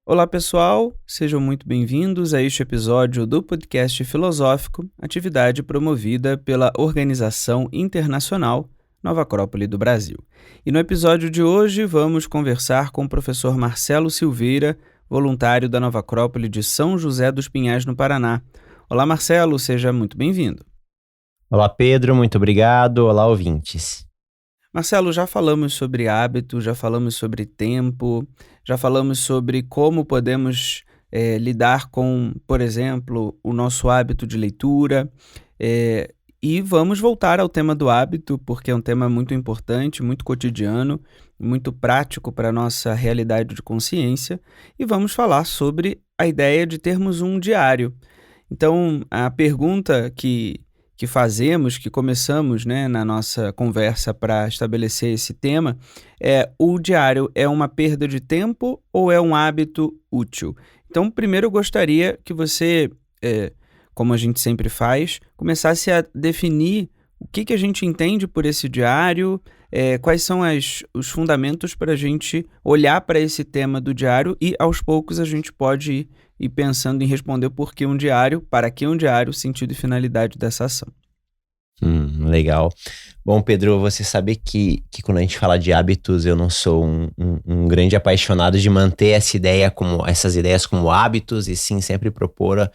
Olá, pessoal, sejam muito bem-vindos a este episódio do podcast filosófico, atividade promovida pela Organização Internacional Nova Acrópole do Brasil. E no episódio de hoje vamos conversar com o professor Marcelo Silveira, voluntário da Nova Acrópole de São José dos Pinhais, no Paraná. Olá, Marcelo, seja muito bem-vindo. Olá, Pedro, muito obrigado. Olá, ouvintes. Marcelo, já falamos sobre hábito, já falamos sobre tempo, já falamos sobre como podemos lidar com, por exemplo, o nosso hábito de leitura. E vamos voltar ao tema do hábito, porque é um tema muito importante, muito cotidiano, muito prático para a nossa realidade de consciência. E vamos falar sobre a ideia de termos um diário. Então, a pergunta que fazemos, que começamos, né, na nossa conversa para estabelecer esse tema, o diário é uma perda de tempo ou é um hábito útil? Então, primeiro eu gostaria que você, como a gente sempre faz, começasse a definir o que a gente entende por esse diário, quais são os fundamentos para a gente olhar para esse tema do diário e, aos poucos, a gente pode ir pensando em responder por que um diário, para que um diário, sentido e finalidade dessa ação. Legal. Bom, Pedro, você sabe que quando a gente fala de hábitos, eu não sou um grande apaixonado de manter essas ideias como hábitos, e sim sempre propor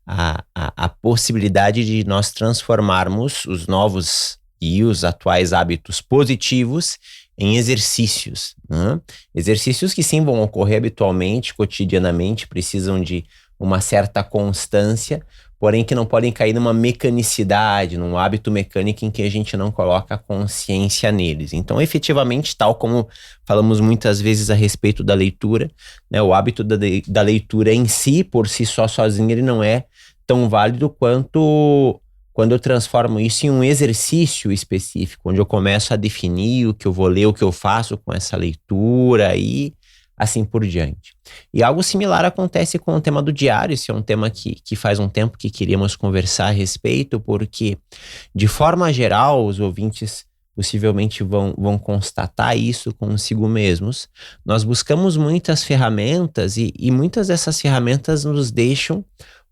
a possibilidade de nós transformarmos os novos e os atuais hábitos positivos em exercícios, né? Exercícios que sim vão ocorrer habitualmente, cotidianamente, precisam de uma certa constância, porém que não podem cair numa mecanicidade, num hábito mecânico em que a gente não coloca consciência neles. Então, efetivamente, tal como falamos muitas vezes a respeito da leitura, né, o hábito da leitura em si, por si só, sozinho, ele não é tão válido quanto quando eu transformo isso em um exercício específico, onde eu começo a definir o que eu vou ler, o que eu faço com essa leitura e assim por diante. E algo similar acontece com o tema do diário. Esse é um tema que faz um tempo que queríamos conversar a respeito, porque, de forma geral, os ouvintes possivelmente vão constatar isso consigo mesmos. Nós buscamos muitas ferramentas e muitas dessas ferramentas nos deixam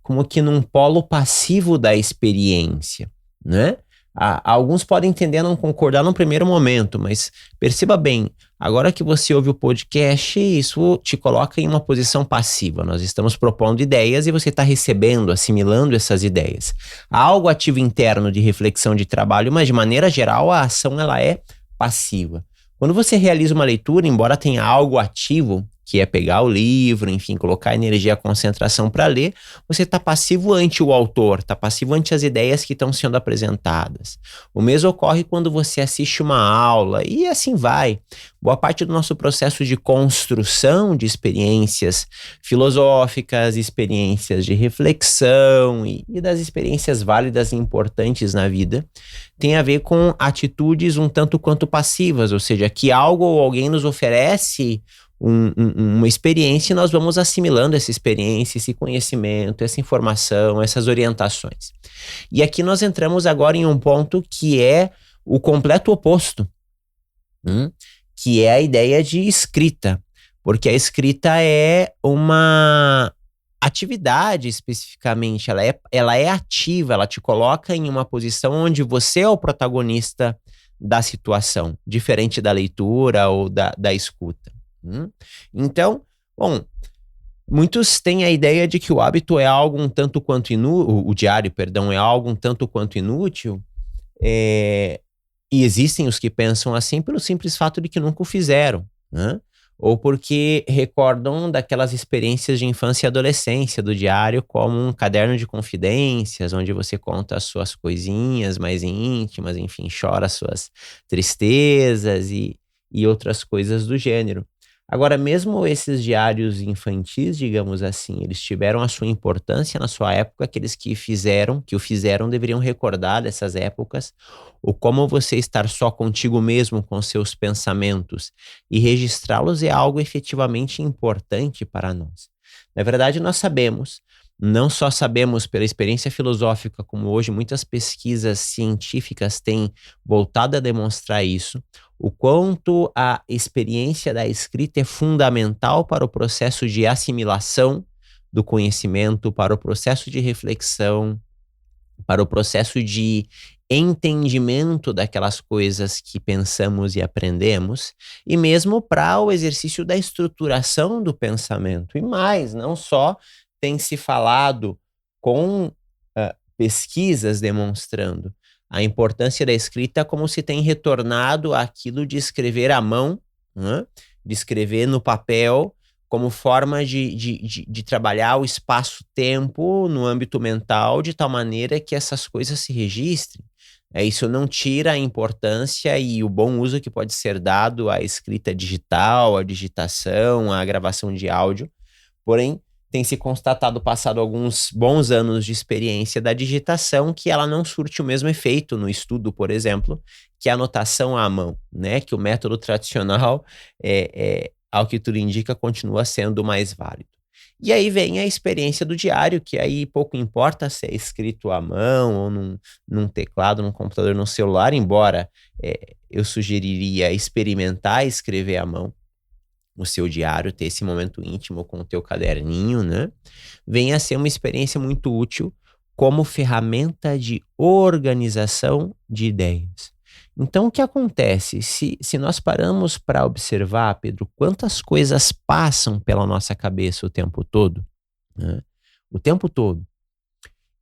como que num polo passivo da experiência, né? Alguns podem tender a não concordar no primeiro momento, mas perceba bem, agora que você ouve o podcast, isso te coloca em uma posição passiva. Nós estamos propondo ideias e você está recebendo, assimilando essas ideias. Há algo ativo interno de reflexão de trabalho, mas de maneira geral a ação ela é passiva. Quando você realiza uma leitura, embora tenha algo ativo, que é pegar o livro, enfim, colocar energia, concentração para ler, você está passivo ante o autor, está passivo ante as ideias que estão sendo apresentadas. O mesmo ocorre quando você assiste uma aula e assim vai. Boa parte do nosso processo de construção de experiências filosóficas, experiências de reflexão e das experiências válidas e importantes na vida tem a ver com atitudes um tanto quanto passivas, ou seja, que algo ou alguém nos oferece uma experiência e nós vamos assimilando essa experiência, esse conhecimento, essa informação, essas orientações. E aqui nós entramos agora em um ponto que é o completo oposto, que é a ideia de escrita, porque a escrita é uma atividade especificamente, ela é ativa, ela te coloca em uma posição onde você é o protagonista da situação, diferente da leitura ou da escuta. Então, bom, muitos têm a ideia de que o hábito é algo um tanto quanto o diário, perdão, é algo um tanto quanto inútil, e existem os que pensam assim pelo simples fato de que nunca o fizeram, né? Ou porque recordam daquelas experiências de infância e adolescência do diário como um caderno de confidências, onde você conta as suas coisinhas mais íntimas, enfim, chora as suas tristezas e outras coisas do gênero. Agora, mesmo esses diários infantis, digamos assim, eles tiveram a sua importância na sua época. Aqueles que o fizeram deveriam recordar dessas épocas, o como você estar só contigo mesmo, com seus pensamentos, e registrá-los é algo efetivamente importante para nós. Na verdade, nós sabemos, não só sabemos pela experiência filosófica, como hoje muitas pesquisas científicas têm voltado a demonstrar isso, o quanto a experiência da escrita é fundamental para o processo de assimilação do conhecimento, para o processo de reflexão, para o processo de entendimento daquelas coisas que pensamos e aprendemos, e mesmo para o exercício da estruturação do pensamento. E mais, não só tem se falado com pesquisas demonstrando a importância da escrita, como se tem retornado àquilo de escrever à mão, né? De escrever no papel, como forma de trabalhar o espaço-tempo no âmbito mental, de tal maneira que essas coisas se registrem. Isso não tira a importância e o bom uso que pode ser dado à escrita digital, à digitação, à gravação de áudio, porém, tem se constatado, passado alguns bons anos de experiência da digitação, que ela não surte o mesmo efeito no estudo, por exemplo, que a anotação à mão, né? Que o método tradicional, ao que tudo indica, continua sendo mais válido. E aí vem a experiência do diário, que aí pouco importa se é escrito à mão ou num teclado, num computador, num celular, embora eu sugeriria experimentar escrever à mão o seu diário, ter esse momento íntimo com o teu caderninho, né? Venha a ser uma experiência muito útil como ferramenta de organização de ideias. Então, o que acontece? Se nós paramos para observar, Pedro, quantas coisas passam pela nossa cabeça o tempo todo, né? O tempo todo.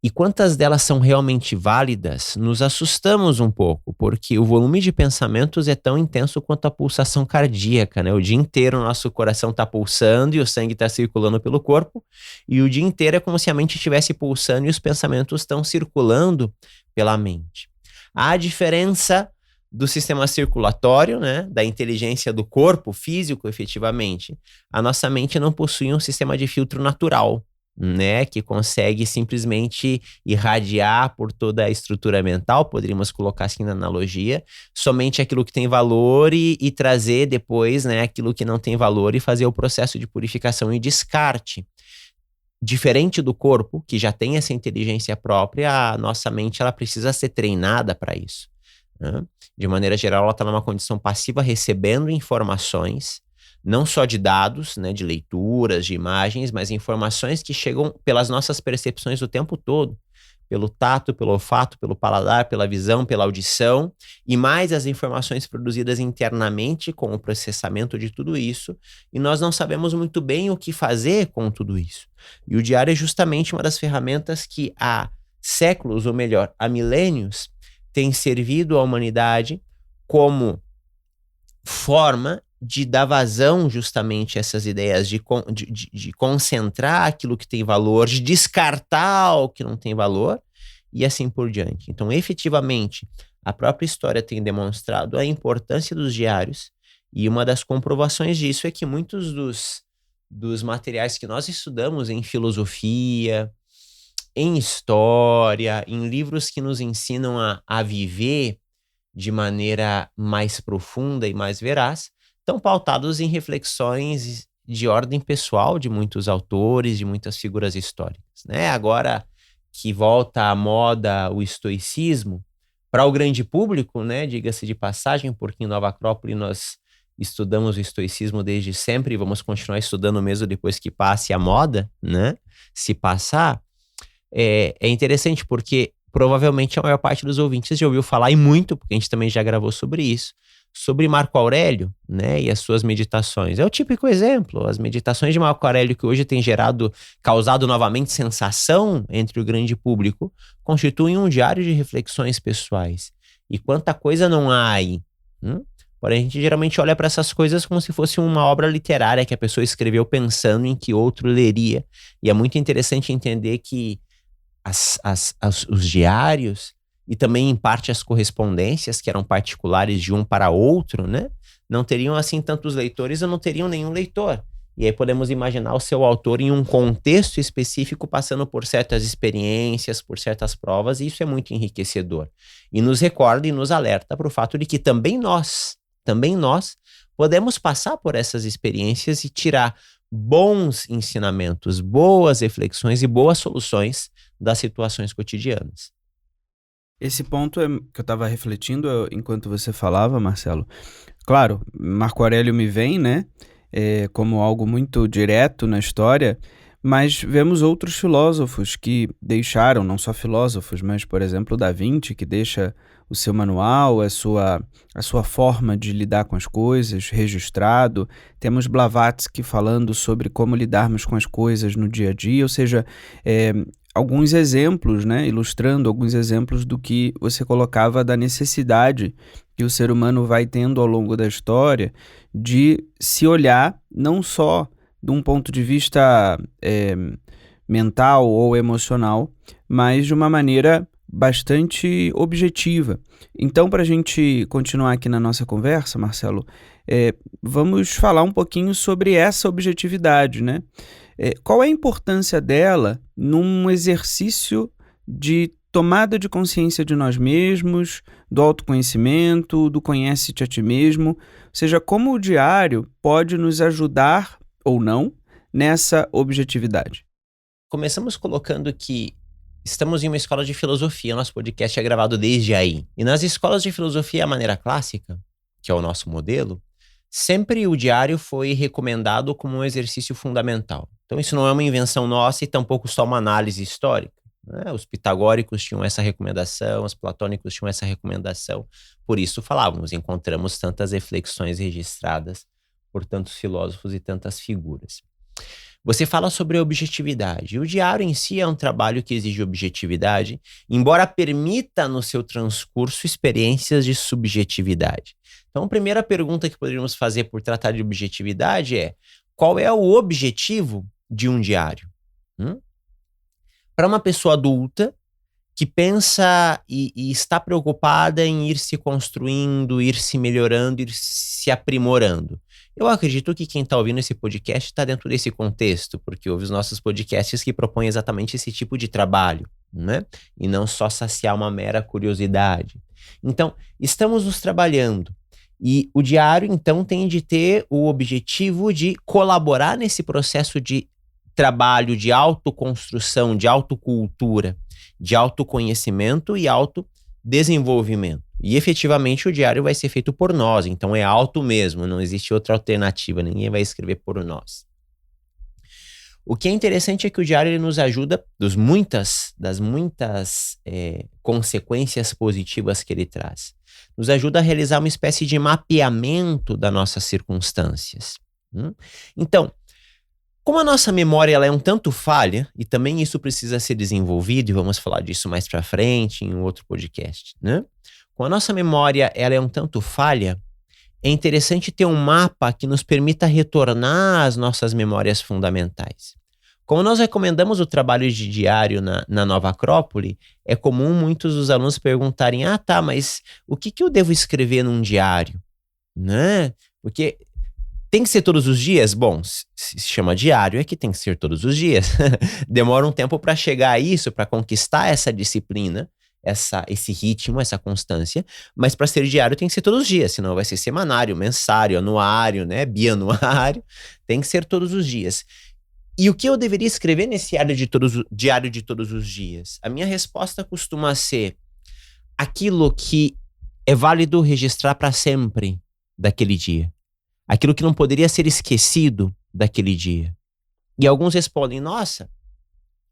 E quantas delas são realmente válidas, nos assustamos um pouco, porque o volume de pensamentos é tão intenso quanto a pulsação cardíaca, né? O dia inteiro o nosso coração está pulsando e o sangue está circulando pelo corpo, e o dia inteiro é como se a mente estivesse pulsando e os pensamentos estão circulando pela mente. A diferença do sistema circulatório, né, da inteligência do corpo físico, efetivamente, a nossa mente não possui um sistema de filtro natural, né, que consegue simplesmente irradiar por toda a estrutura mental, poderíamos colocar assim na analogia, somente aquilo que tem valor e trazer depois, né, aquilo que não tem valor e fazer o processo de purificação e descarte. Diferente do corpo, que já tem essa inteligência própria, a nossa mente ela precisa ser treinada para isso, né? De maneira geral, ela está numa condição passiva recebendo informações, não só de dados, né, de leituras, de imagens, mas informações que chegam pelas nossas percepções o tempo todo, pelo tato, pelo olfato, pelo paladar, pela visão, pela audição, e mais as informações produzidas internamente com o processamento de tudo isso, e nós não sabemos muito bem o que fazer com tudo isso. E o diário é justamente uma das ferramentas que há séculos, ou melhor, há milênios, tem servido à humanidade como forma de dar vazão justamente a essas ideias, de concentrar aquilo que tem valor, de descartar o que não tem valor e assim por diante. Então, efetivamente, a própria história tem demonstrado a importância dos diários, e uma das comprovações disso é que muitos dos materiais que nós estudamos em filosofia, em história, em livros que nos ensinam a viver de maneira mais profunda e mais veraz, estão pautados em reflexões de ordem pessoal de muitos autores, de muitas figuras históricas, né? Agora que volta à moda o estoicismo, para o grande público, né? Diga-se de passagem, porque em Nova Acrópole nós estudamos o estoicismo desde sempre e vamos continuar estudando mesmo depois que passe a moda, né? Se passar, é interessante porque provavelmente a maior parte dos ouvintes já ouviu falar, e muito, porque a gente também já gravou sobre isso, sobre Marco Aurélio, né, e as suas meditações. É o típico exemplo, as meditações de Marco Aurélio, que hoje tem causado novamente sensação entre o grande público, constituem um diário de reflexões pessoais. E quanta coisa não há aí. Porém, a gente geralmente olha para essas coisas como se fosse uma obra literária que a pessoa escreveu pensando em que outro leria. E é muito interessante entender que os diários e também, em parte, as correspondências, que eram particulares de um para outro, né? Não teriam, assim, tantos leitores ou não teriam nenhum leitor. E aí podemos imaginar o seu autor em um contexto específico, passando por certas experiências, por certas provas, e isso é muito enriquecedor. E nos recorda e nos alerta para o fato de que também nós, podemos passar por essas experiências e tirar bons ensinamentos, boas reflexões e boas soluções das situações cotidianas. Esse ponto é que eu estava refletindo enquanto você falava, Marcelo. Claro, Marco Aurélio me vem, né, como algo muito direto na história, mas vemos outros filósofos que deixaram, não só filósofos, mas, por exemplo, Da Vinci, que deixa o seu manual, a sua forma de lidar com as coisas registrado. Temos Blavatsky falando sobre como lidarmos com as coisas no dia a dia, ou seja, eh, alguns exemplos, né, ilustrando alguns exemplos do que você colocava da necessidade que o ser humano vai tendo ao longo da história de se olhar não só de um ponto de vista mental ou emocional, mas de uma maneira bastante objetiva. Então, para a gente continuar aqui na nossa conversa, Marcelo, vamos falar um pouquinho sobre essa objetividade, né? Qual é a importância dela num exercício de tomada de consciência de nós mesmos, do autoconhecimento, do conhece-te a ti mesmo? Ou seja, como o diário pode nos ajudar ou não nessa objetividade? Começamos colocando que estamos em uma escola de filosofia, nosso podcast é gravado desde aí. E nas escolas de filosofia, a maneira clássica, que é o nosso modelo, sempre o diário foi recomendado como um exercício fundamental. Então isso não é uma invenção nossa e tampouco só uma análise histórica, né? Os pitagóricos tinham essa recomendação, os platônicos tinham essa recomendação. Por isso falávamos, encontramos tantas reflexões registradas por tantos filósofos e tantas figuras. Você fala sobre a objetividade. O diário em si é um trabalho que exige objetividade, embora permita no seu transcurso experiências de subjetividade. Então, a primeira pergunta que poderíamos fazer por tratar de objetividade é: qual é o objetivo de um diário? Para uma pessoa adulta que pensa e está preocupada em ir se construindo, ir se melhorando, ir se aprimorando. Eu acredito que quem está ouvindo esse podcast está dentro desse contexto, porque ouve os nossos podcasts que propõem exatamente esse tipo de trabalho, né? E não só saciar uma mera curiosidade. Então, estamos nos trabalhando. E o diário, então, tem de ter o objetivo de colaborar nesse processo de trabalho, de autoconstrução, de autocultura, de autoconhecimento e autodesenvolvimento. E efetivamente o diário vai ser feito por nós, então é auto mesmo, não existe outra alternativa, ninguém vai escrever por nós. O que é interessante é que o diário ele nos ajuda das muitas consequências positivas que ele traz. Nos ajuda a realizar uma espécie de mapeamento das nossas circunstâncias. Então, como a nossa memória ela é um tanto falha, e também isso precisa ser desenvolvido, e vamos falar disso mais pra frente em um outro podcast, né? Como a nossa memória ela é um tanto falha, é interessante ter um mapa que nos permita retornar às nossas memórias fundamentais. Como nós recomendamos o trabalho de diário na Nova Acrópole, é comum muitos dos alunos perguntarem: tá, mas o que eu devo escrever num diário? Né? Porque tem que ser todos os dias? Bom, se chama diário, é que tem que ser todos os dias. Demora um tempo para chegar a isso, para conquistar essa disciplina, esse ritmo, essa constância, mas para ser diário tem que ser todos os dias, senão vai ser semanário, mensário, anuário, né, bianuário, tem que ser todos os dias. E o que eu deveria escrever nesse diário de todos os dias? A minha resposta costuma ser aquilo que é válido registrar para sempre daquele dia. Aquilo que não poderia ser esquecido daquele dia. E alguns respondem: nossa,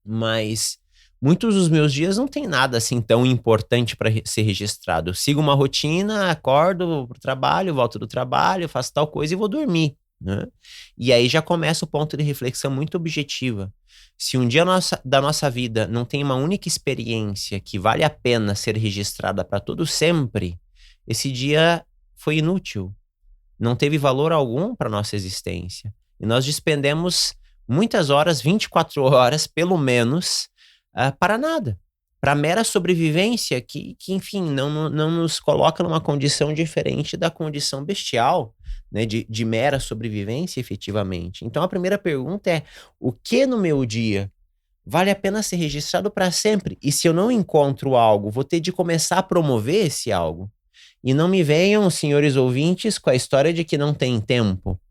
mas muitos dos meus dias não tem nada assim tão importante para ser registrado. Eu sigo uma rotina, acordo, vou pro trabalho, volto do trabalho, faço tal coisa e vou dormir, né? E aí já começa o ponto de reflexão muito objetiva. Se um dia da nossa vida não tem uma única experiência que vale a pena ser registrada para todo sempre, esse dia foi inútil. Não teve valor algum para nossa existência. E nós despendemos muitas horas, 24 horas, pelo menos, para nada. Para mera sobrevivência que enfim, não nos coloca numa condição diferente da condição bestial, né, de mera sobrevivência, efetivamente. Então, a primeira pergunta é: o que no meu dia vale a pena ser registrado para sempre? E se eu não encontro algo, vou ter de começar a promover esse algo. E não me venham, senhores ouvintes, com a história de que não tem tempo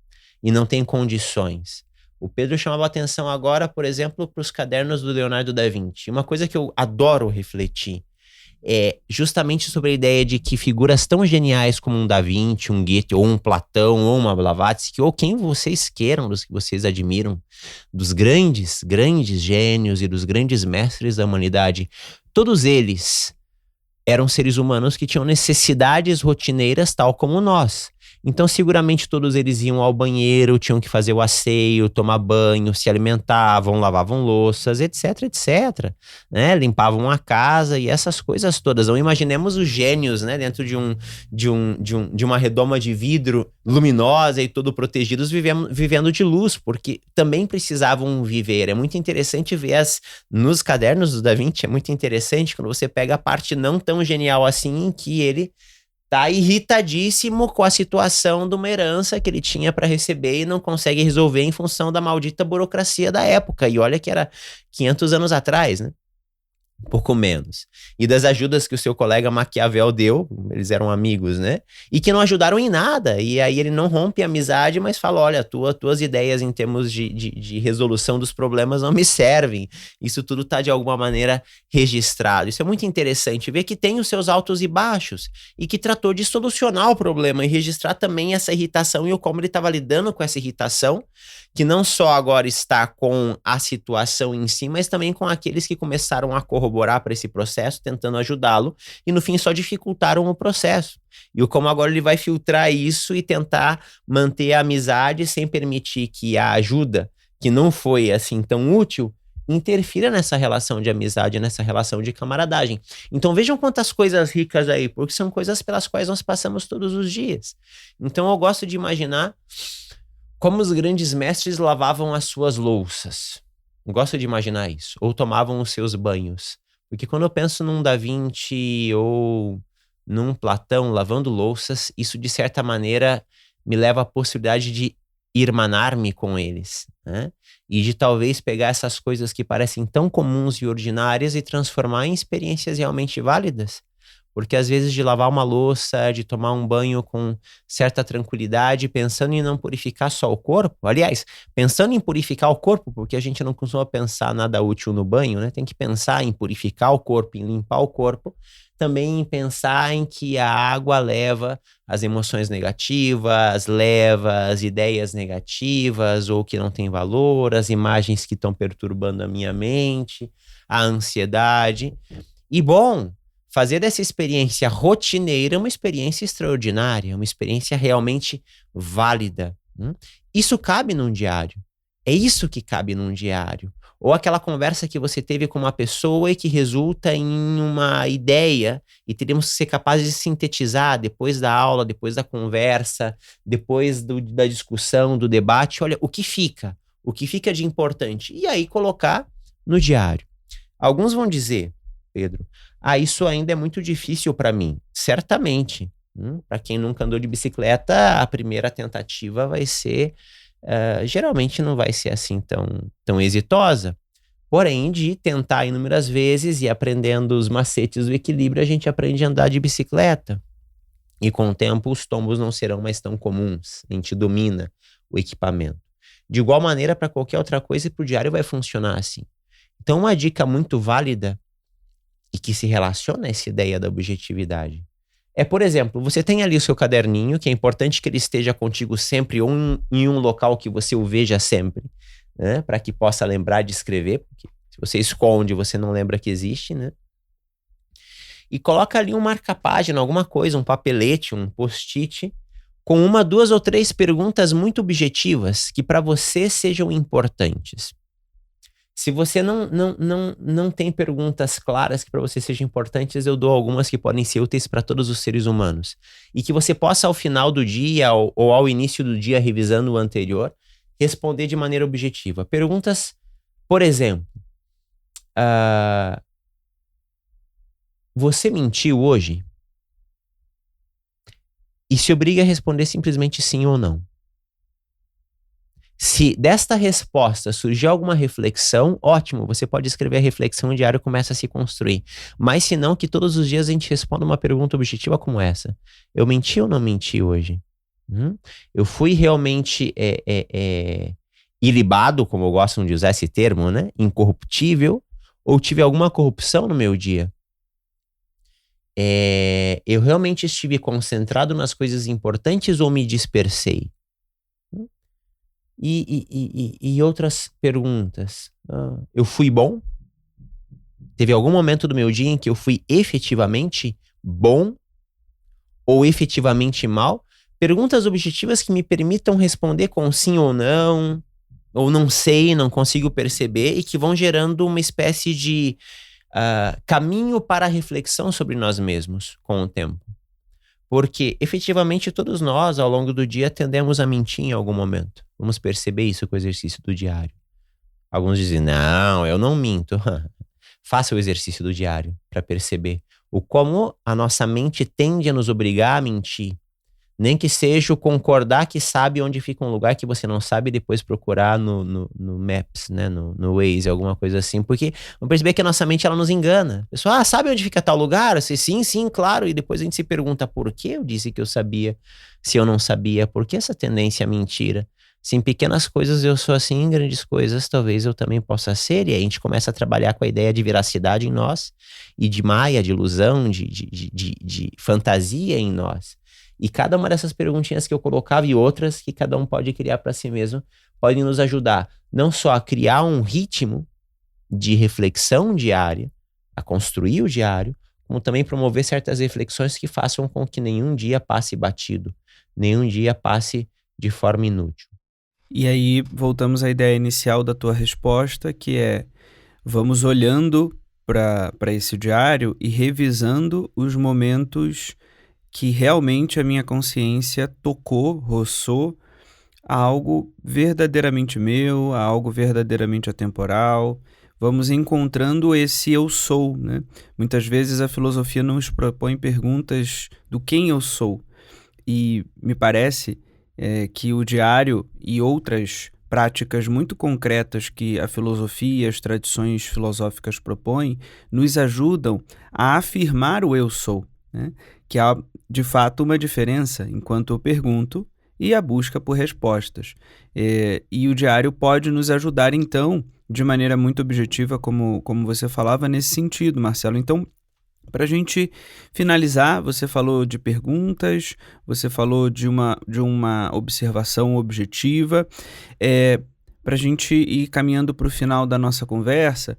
e não tem condições. O Pedro chamava atenção agora, por exemplo, para os cadernos do Leonardo da Vinci. Uma coisa que eu adoro refletir justamente sobre a ideia de que figuras tão geniais como um Da Vinci, um Goethe, ou um Platão, ou uma Blavatsky, ou quem vocês queiram, dos que vocês admiram, dos grandes, grandes gênios e dos grandes mestres da humanidade, todos eles eram seres humanos que tinham necessidades rotineiras tal como nós. Então, seguramente todos eles iam ao banheiro, tinham que fazer o asseio, tomar banho, se alimentavam, lavavam louças, etc, etc, né? Limpavam a casa e essas coisas todas. Não imaginemos os gênios, né? Dentro de uma redoma de vidro luminosa e todo protegidos, vivendo de luz, porque também precisavam viver. É muito interessante ver nos cadernos do Da Vinci, é muito interessante quando você pega a parte não tão genial assim, em que ele tá irritadíssimo com a situação de uma herança que ele tinha para receber e não consegue resolver em função da maldita burocracia da época. E olha que era 500 anos atrás, né? Um pouco menos. E das ajudas que o seu colega Maquiavel deu, eles eram amigos, né? E que não ajudaram em nada. E aí ele não rompe a amizade, mas fala, olha, tuas ideias em termos de resolução dos problemas não me servem. Isso tudo está de alguma maneira registrado. Isso é muito interessante, ver que tem os seus altos e baixos e que tratou de solucionar o problema e registrar também essa irritação e o como ele estava lidando com essa irritação, que não só agora está com a situação em si, mas também com aqueles que começaram a corroborar para esse processo, tentando ajudá-lo, e no fim só dificultaram o processo. E o como agora ele vai filtrar isso e tentar manter a amizade sem permitir que a ajuda, que não foi assim tão útil, interfira nessa relação de amizade, nessa relação de camaradagem. Então vejam quantas coisas ricas aí, porque são coisas pelas quais nós passamos todos os dias. Então eu gosto de imaginar como os grandes mestres lavavam as suas louças. Gosto de imaginar isso. Ou tomavam os seus banhos. Porque quando eu penso num Da Vinci ou num Platão lavando louças, isso de certa maneira me leva à possibilidade de irmanar-me com eles, né? E de talvez pegar essas coisas que parecem tão comuns e ordinárias e transformar em experiências realmente válidas. Porque às vezes de lavar uma louça, de tomar um banho com certa tranquilidade, pensando em não purificar só o corpo, aliás, pensando em purificar o corpo, porque a gente não costuma pensar nada útil no banho, né? Tem que pensar em purificar o corpo, em limpar o corpo, também em pensar em que a água leva as emoções negativas, leva as ideias negativas ou que não tem valor, as imagens que estão perturbando a minha mente, a ansiedade. E bom, fazer dessa experiência rotineira uma experiência extraordinária, uma experiência realmente válida. Isso cabe num diário. É isso que cabe num diário. Ou aquela conversa que você teve com uma pessoa e que resulta em uma ideia e teríamos que ser capazes de sintetizar depois da aula, depois da conversa, depois da discussão, do debate. Olha, o que fica de importante. E aí colocar no diário. Alguns vão dizer, Pedro, isso ainda é muito difícil para mim. Certamente. Para quem nunca andou de bicicleta, a primeira tentativa vai ser, geralmente não vai ser assim tão exitosa. Porém, de tentar inúmeras vezes e aprendendo os macetes do equilíbrio, a gente aprende a andar de bicicleta. E com o tempo, os tombos não serão mais tão comuns. A gente domina o equipamento. De igual maneira, para qualquer outra coisa, e para o diário vai funcionar assim. Então, uma dica muito válida e que se relaciona a essa ideia da objetividade é, por exemplo, você tem ali o seu caderninho, que é importante que ele esteja contigo sempre ou em um local que você o veja sempre, né? Para que possa lembrar de escrever, porque se você esconde, você não lembra que existe, né? E coloca ali um marca-página, alguma coisa, um papelete, um post-it, com 1, 2 ou 3 perguntas muito objetivas que para você sejam importantes. Se você não tem perguntas claras que para você sejam importantes, eu dou algumas que podem ser úteis para todos os seres humanos. E que você possa, ao final do dia ou ao início do dia, revisando o anterior, responder de maneira objetiva. Perguntas, por exemplo, você mentiu hoje? E se obriga a responder simplesmente sim ou não. Se desta resposta surgir alguma reflexão, ótimo, você pode escrever a reflexão e o diário começa a se construir. Mas se não, que todos os dias a gente responda uma pergunta objetiva como essa. Eu menti ou não menti hoje? Eu fui realmente ilibado, como eu gosto de usar esse termo, né? Incorruptível, ou tive alguma corrupção no meu dia? Eu realmente estive concentrado nas coisas importantes ou me dispersei? E outras perguntas. Eu fui bom? Teve algum momento do meu dia em que eu fui efetivamente bom ou efetivamente mal? Perguntas objetivas que me permitam responder com sim ou não sei, não consigo perceber, e que vão gerando uma espécie de caminho para a reflexão sobre nós mesmos com o tempo. Porque, efetivamente, todos nós, ao longo do dia, tendemos a mentir em algum momento. Vamos perceber isso com o exercício do diário. Alguns dizem, não, eu não minto. Faça o exercício do diário para perceber o como a nossa mente tende a nos obrigar a mentir. Nem que seja o concordar que sabe onde fica um lugar que você não sabe e depois procurar no Maps, né? No Waze, alguma coisa assim. Porque vamos perceber que a nossa mente, ela nos engana. A pessoa, sabe onde fica tal lugar? Você, sim, claro. E depois a gente se pergunta, por que eu disse que eu sabia, se eu não sabia? Por que essa tendência à mentira? Se em pequenas coisas eu sou assim, em grandes coisas talvez eu também possa ser. E aí a gente começa a trabalhar com a ideia de veracidade em nós, e de maia, de ilusão, de fantasia em nós. E cada uma dessas perguntinhas que eu colocava e outras que cada um pode criar para si mesmo, podem nos ajudar não só a criar um ritmo de reflexão diária, a construir o diário, como também promover certas reflexões que façam com que nenhum dia passe batido, nenhum dia passe de forma inútil. E aí voltamos à ideia inicial da tua resposta, que é: vamos olhando para esse diário e revisando os momentos que realmente a minha consciência tocou, roçou a algo verdadeiramente meu, a algo verdadeiramente atemporal. Vamos encontrando esse eu sou, né? Muitas vezes a filosofia nos propõe perguntas do quem eu sou. E me parece que o diário e outras práticas muito concretas que a filosofia e as tradições filosóficas propõem nos ajudam a afirmar o eu sou, né? Que há, de fato, uma diferença enquanto eu pergunto e a busca por respostas. E o diário pode nos ajudar, então, de maneira muito objetiva, como você falava, nesse sentido, Marcelo. Então, para a gente finalizar, você falou de perguntas, você falou de uma observação objetiva. Para a gente ir caminhando para o final da nossa conversa,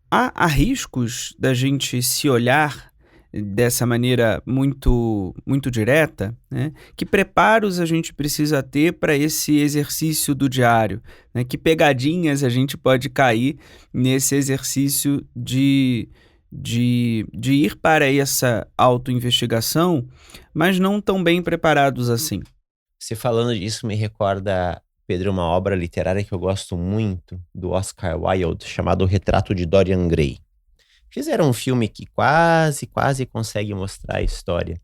há riscos da gente se olhar dessa maneira muito, muito direta, né? Que preparos a gente precisa ter para esse exercício do diário, né? Que pegadinhas a gente pode cair nesse exercício de ir para essa autoinvestigação, mas não tão bem preparados assim. Você falando disso me recorda, Pedro, uma obra literária que eu gosto muito, do Oscar Wilde, chamado O Retrato de Dorian Gray. Fizeram um filme que quase consegue mostrar a história.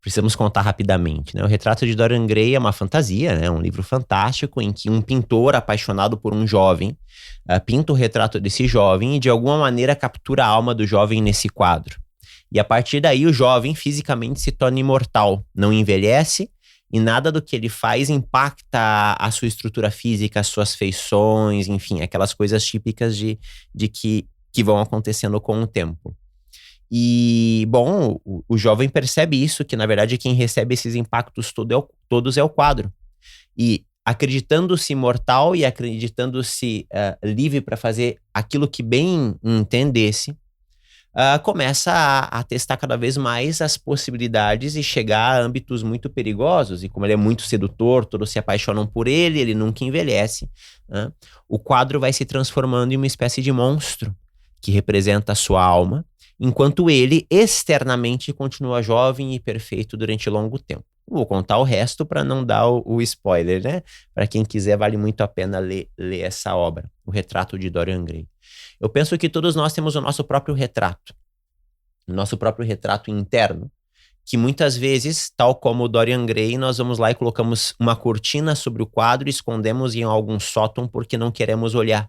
Precisamos contar rapidamente, né? O Retrato de Dorian Gray é uma fantasia, né? Um livro fantástico em que um pintor apaixonado por um jovem pinta o retrato desse jovem e de alguma maneira captura a alma do jovem nesse quadro. E a partir daí o jovem fisicamente se torna imortal, não envelhece e nada do que ele faz impacta a sua estrutura física, as suas feições, enfim, aquelas coisas típicas de que vão acontecendo com o tempo. E, bom, o jovem percebe isso, que na verdade quem recebe esses impactos todos é o quadro. E acreditando-se imortal e acreditando-se livre para fazer aquilo que bem entendesse, começa a testar cada vez mais as possibilidades e chegar a âmbitos muito perigosos. E como ele é muito sedutor, todos se apaixonam por ele, ele nunca envelhece, né? O quadro vai se transformando em uma espécie de monstro que representa a sua alma, enquanto ele externamente continua jovem e perfeito durante longo tempo. Vou contar o resto para não dar o spoiler, né? Para quem quiser, vale muito a pena ler essa obra, O Retrato de Dorian Gray. Eu penso que todos nós temos o nosso próprio retrato interno, que muitas vezes, tal como o Dorian Gray, nós vamos lá e colocamos uma cortina sobre o quadro e escondemos em algum sótão porque não queremos olhar,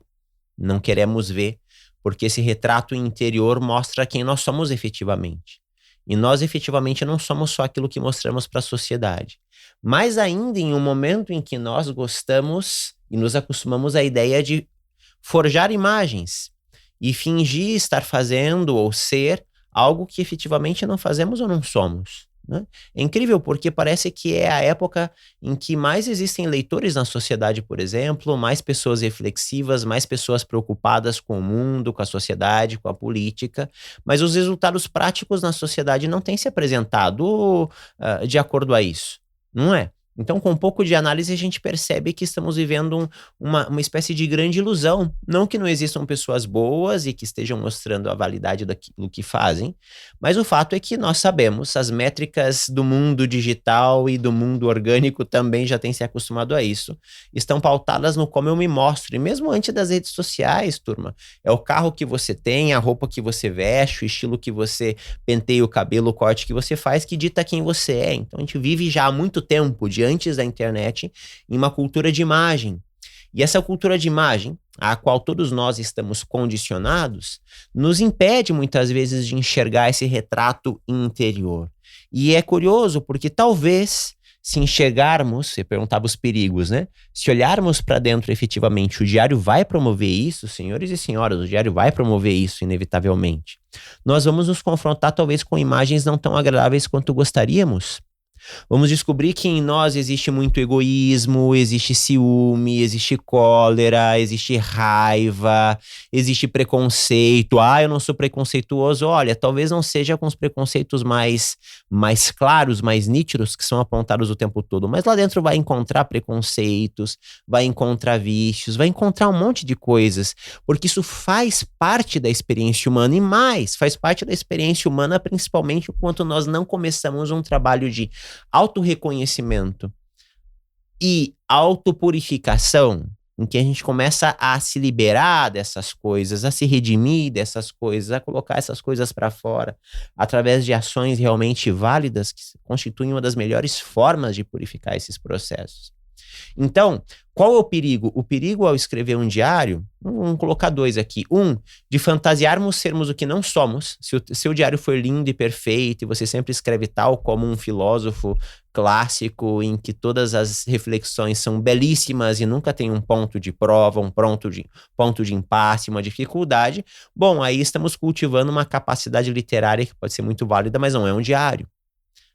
não queremos ver, porque esse retrato interior mostra quem nós somos efetivamente. E nós efetivamente não somos só aquilo que mostramos para a sociedade. Mas ainda em um momento em que nós gostamos e nos acostumamos à ideia de forjar imagens e fingir estar fazendo ou ser algo que efetivamente não fazemos ou não somos, né? É incrível porque parece que é a época em que mais existem leitores na sociedade, por exemplo, mais pessoas reflexivas, mais pessoas preocupadas com o mundo, com a sociedade, com a política, mas os resultados práticos na sociedade não têm se apresentado de acordo a isso, não é? Então, com um pouco de análise, a gente percebe que estamos vivendo uma espécie de grande ilusão. Não que não existam pessoas boas e que estejam mostrando a validade daquilo que fazem, mas o fato é que nós sabemos, as métricas do mundo digital e do mundo orgânico também já têm se acostumado a isso, estão pautadas no como eu me mostro, e mesmo antes das redes sociais, turma. É o carro que você tem, a roupa que você veste, o estilo que você penteia o cabelo, o corte que você faz, que dita quem você é. Então a gente vive já há muito tempo, antes da internet, em uma cultura de imagem. E essa cultura de imagem, a qual todos nós estamos condicionados, nos impede muitas vezes de enxergar esse retrato interior. E é curioso porque talvez, se enxergarmos, você perguntava os perigos, né? Se olharmos para dentro efetivamente, o diário vai promover isso, senhores e senhoras, o diário vai promover isso inevitavelmente. Nós vamos nos confrontar talvez com imagens não tão agradáveis quanto gostaríamos. Vamos descobrir que em nós existe muito egoísmo, existe ciúme, existe cólera, existe raiva, existe preconceito. Ah, eu não sou preconceituoso. Olha, talvez não seja com os preconceitos mais claros, mais nítidos, que são apontados o tempo todo, mas lá dentro vai encontrar preconceitos, vai encontrar vícios, vai encontrar um monte de coisas, porque isso faz parte da experiência humana e mais, faz parte da experiência humana principalmente enquanto nós não começamos um trabalho de autorreconhecimento e autopurificação, em que a gente começa a se liberar dessas coisas, a se redimir dessas coisas, a colocar essas coisas para fora, através de ações realmente válidas, que constituem uma das melhores formas de purificar esses processos. Então, qual é o perigo? O perigo ao escrever um diário, vamos colocar dois aqui. De fantasiarmos sermos o que não somos. Se o seu diário for lindo e perfeito, e você sempre escreve tal como um filósofo clássico, em que todas as reflexões são belíssimas e nunca tem um ponto de prova, um ponto de impasse, uma dificuldade, bom, aí estamos cultivando uma capacidade literária que pode ser muito válida, mas não é um diário.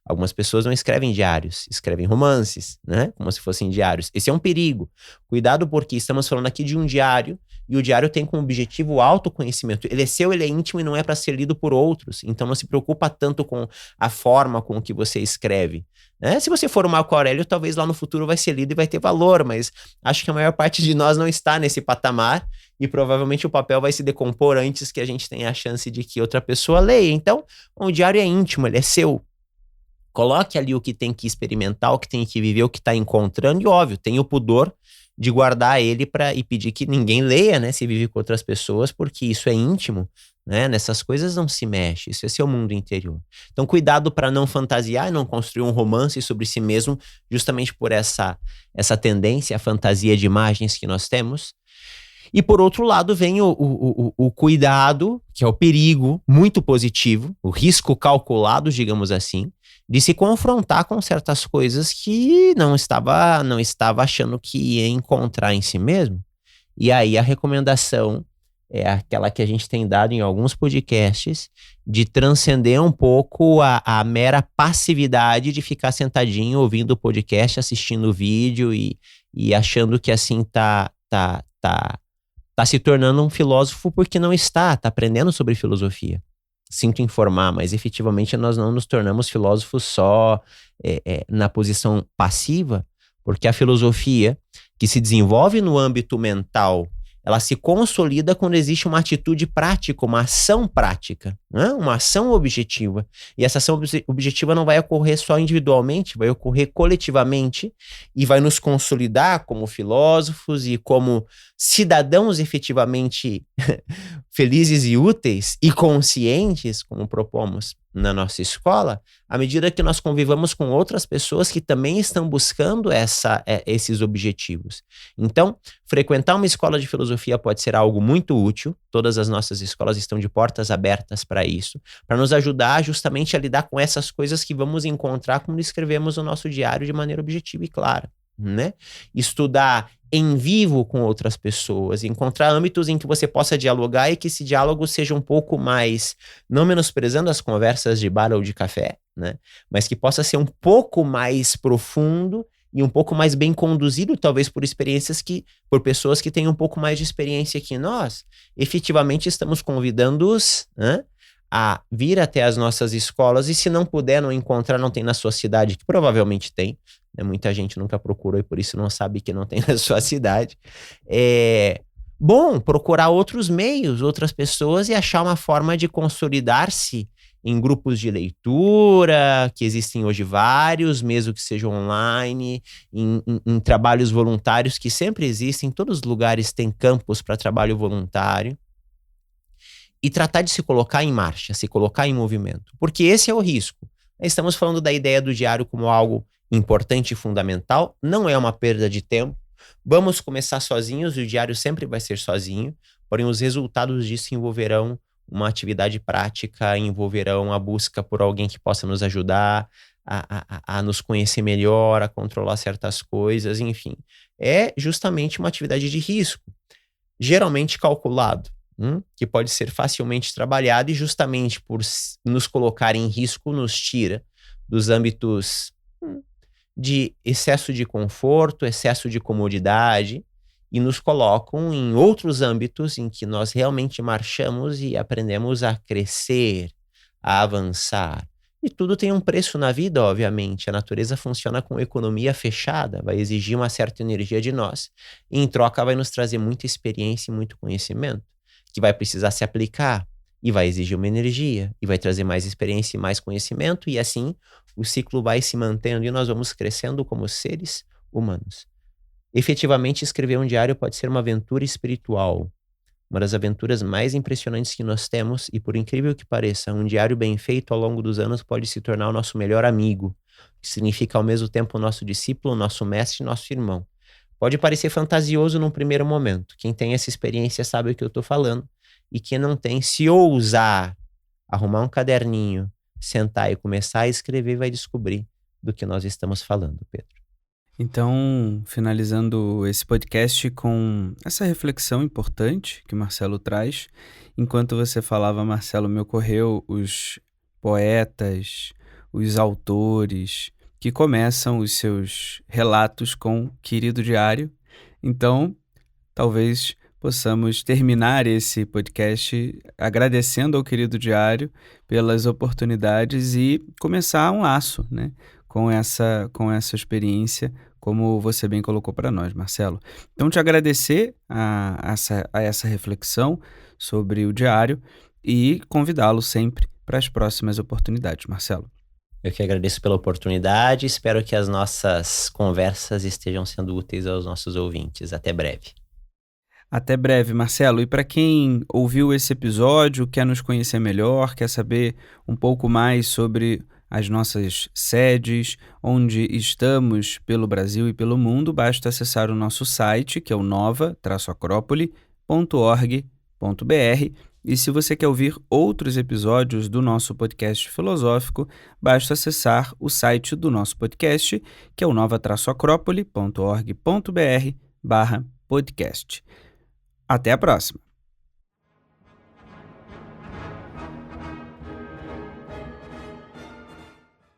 Algumas pessoas não escrevem diários, escrevem romances, né? Como se fossem diários. Esse é um perigo. Cuidado, porque estamos falando aqui de um diário, e o diário tem como objetivo o autoconhecimento. Ele é seu, ele é íntimo e não é para ser lido por outros. Então não se preocupa tanto com a forma com que você escreve, né? Se você for o Marco Aurélio, talvez lá no futuro vai ser lido e vai ter valor, mas acho que a maior parte de nós não está nesse patamar, e provavelmente o papel vai se decompor antes que a gente tenha a chance de que outra pessoa leia. Então, o diário é íntimo, ele é seu. Coloque ali o que tem que experimentar, o que tem que viver, o que está encontrando, e óbvio, tem o pudor de guardar ele e pedir que ninguém leia, né, se vive com outras pessoas, porque isso é íntimo, né, nessas coisas não se mexe, isso é seu mundo interior. Então cuidado para não fantasiar e não construir um romance sobre si mesmo, justamente por essa tendência, a fantasia de imagens que nós temos. E por outro lado vem o cuidado, que é o perigo muito positivo, o risco calculado, digamos assim, de se confrontar com certas coisas que não estava achando que ia encontrar em si mesmo. E aí a recomendação é aquela que a gente tem dado em alguns podcasts, de transcender um pouco a mera passividade de ficar sentadinho ouvindo o podcast, assistindo o vídeo e achando que assim tá se tornando um filósofo, porque não está aprendendo sobre filosofia. Sinto informar, mas efetivamente nós não nos tornamos filósofos só na posição passiva, porque a filosofia que se desenvolve no âmbito mental, ela se consolida quando existe uma atitude prática, uma ação prática, né? Uma ação objetiva. E essa ação objetiva não vai ocorrer só individualmente, vai ocorrer coletivamente e vai nos consolidar como filósofos e como cidadãos efetivamente felizes e úteis e conscientes, como propomos na nossa escola, à medida que nós convivamos com outras pessoas que também estão buscando esses objetivos. Então, frequentar uma escola de filosofia pode ser algo muito útil. Todas as nossas escolas estão de portas abertas para isso, para nos ajudar justamente a lidar com essas coisas que vamos encontrar quando escrevemos o nosso diário de maneira objetiva e clara, né? Estudar em vivo com outras pessoas, encontrar âmbitos em que você possa dialogar e que esse diálogo seja um pouco mais, não menosprezando as conversas de bar ou de café, né? Mas que possa ser um pouco mais profundo e um pouco mais bem conduzido, talvez por pessoas que têm um pouco mais de experiência que nós. Efetivamente estamos convidando-os, né, a vir até as nossas escolas, e se não puder, não encontrar, não tem na sua cidade, que provavelmente tem, né? Muita gente nunca procurou e por isso não sabe que não tem na sua cidade. É bom procurar outros meios, outras pessoas e achar uma forma de consolidar-se em grupos de leitura, que existem hoje vários, mesmo que sejam online, em trabalhos voluntários que sempre existem, em todos os lugares tem campos para trabalho voluntário, e tratar de se colocar em marcha, se colocar em movimento, porque esse é o risco. Estamos falando da ideia do diário como algo importante e fundamental, não é uma perda de tempo. Vamos começar sozinhos, o diário sempre vai ser sozinho, porém os resultados disso envolverão uma atividade prática, envolverão a busca por alguém que possa nos ajudar a nos conhecer melhor, a controlar certas coisas, enfim. É justamente uma atividade de risco, geralmente calculado, que pode ser facilmente trabalhado, e justamente por nos colocar em risco, nos tira dos âmbitos de excesso de conforto, excesso de comodidade, e nos colocam em outros âmbitos em que nós realmente marchamos e aprendemos a crescer, a avançar. E tudo tem um preço na vida, obviamente. A natureza funciona com economia fechada, vai exigir uma certa energia de nós. E em troca vai nos trazer muita experiência e muito conhecimento, que vai precisar se aplicar, e vai exigir uma energia, e vai trazer mais experiência e mais conhecimento, e assim o ciclo vai se mantendo e nós vamos crescendo como seres humanos. Efetivamente, escrever um diário pode ser uma aventura espiritual, uma das aventuras mais impressionantes que nós temos, e por incrível que pareça, um diário bem feito ao longo dos anos pode se tornar o nosso melhor amigo, que significa ao mesmo tempo o nosso discípulo, nosso mestre e nosso irmão. Pode parecer fantasioso num primeiro momento. Quem tem essa experiência sabe o que eu estou falando, e quem não tem, se ousar arrumar um caderninho, sentar e começar a escrever, vai descobrir do que nós estamos falando, Pedro. Então, finalizando esse podcast com essa reflexão importante que o Marcelo traz, enquanto você falava, Marcelo, me ocorreu os poetas, os autores que começam os seus relatos com querido diário. Então, talvez possamos terminar esse podcast agradecendo ao querido diário pelas oportunidades e começar um laço, né, com essa experiência, como você bem colocou para nós, Marcelo. Então, te agradecer a essa reflexão sobre o diário e convidá-lo sempre para as próximas oportunidades, Marcelo. Eu que agradeço pela oportunidade, espero que as nossas conversas estejam sendo úteis aos nossos ouvintes. Até breve. Até breve, Marcelo. E para quem ouviu esse episódio, quer nos conhecer melhor, quer saber um pouco mais sobre as nossas sedes, onde estamos pelo Brasil e pelo mundo, basta acessar o nosso site, que é o nova-acrópole.org.br. E se você quer ouvir outros episódios do nosso podcast filosófico, basta acessar o site do nosso podcast, que é o nova-acrópole.org.br/podcast. Até a próxima!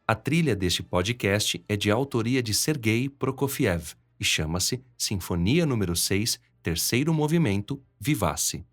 A trilha deste podcast é de autoria de Sergei Prokofiev e chama-se Sinfonia número 6, Terceiro Movimento, Vivace.